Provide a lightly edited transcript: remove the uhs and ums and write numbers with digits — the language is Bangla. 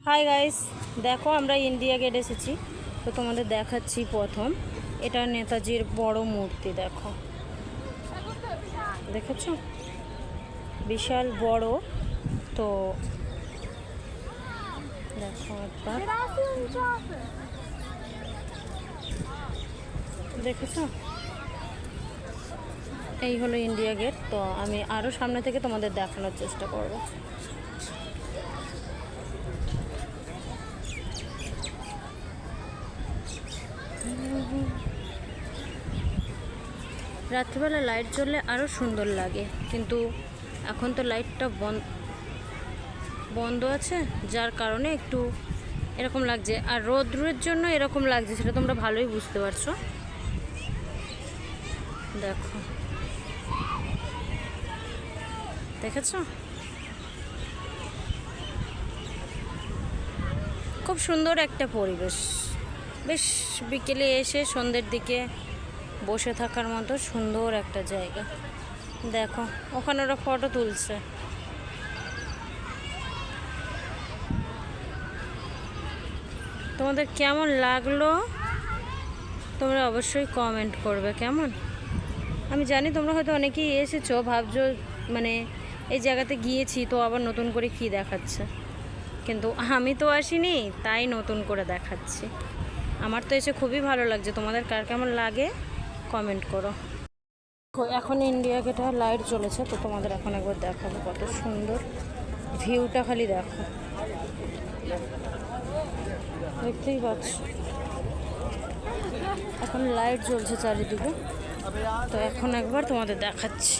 হাই গাইস, দেখো আমরা ইন্ডিয়া গেট এসেছি। তো তোমাদের দেখাচ্ছি প্রথম, এটা নেতাজির বড় মূর্তি। দেখো, দেখেছো? বিশাল বড়। তো দেখো একবার, দেখেছো? এই হলো ইন্ডিয়া গেট। তো আমি আরও সামনে থেকে তোমাদের দেখানোর চেষ্টা করব। রাত্রিবেলা লাইট জ্বললে আরও সুন্দর লাগে, কিন্তু এখন তো লাইটটা বন্ধ আছে, যার কারণে একটু এরকম লাগছে। আর রোদ্রের জন্য এরকম লাগছে, সেটা তোমরা ভালোই বুঝতে পারছো। দেখো, দেখেছো? খুব সুন্দর একটা পরিবেশ। বেশ বিকেলে এসে সন্ধ্যের দিকে বসে থাকার মতো সুন্দর একটা জায়গা। দেখো, ওখানে ওরা ফটো তুলছে। তোমাদের কেমন লাগলো তোমরা অবশ্যই কমেন্ট করবে। কেমন, আমি জানি তোমরা হয়তো অনেকেই এসেছো, ভাবছো মানে এই জায়গাতে গিয়েছি তো আবার নতুন করে কি দেখাচ্ছে, কিন্তু আমি তো আসিনি, তাই নতুন করে দেখাচ্ছি। আমার তো এসে খুবই ভালো লাগছে। তোমাদের কার কেমন লাগে কমেন্ট করো। এখন ইন্ডিয়া গেটে লাইট জ্বলেছে, তো তোমাদের এখন একবার দেখাবো কত সুন্দর ভিউটা। খালি দেখো, দেখতেই পাচ্ছ এখন লাইট জ্বলছে চারিদিকে। তো এখন একবার তোমাদের দেখাচ্ছি।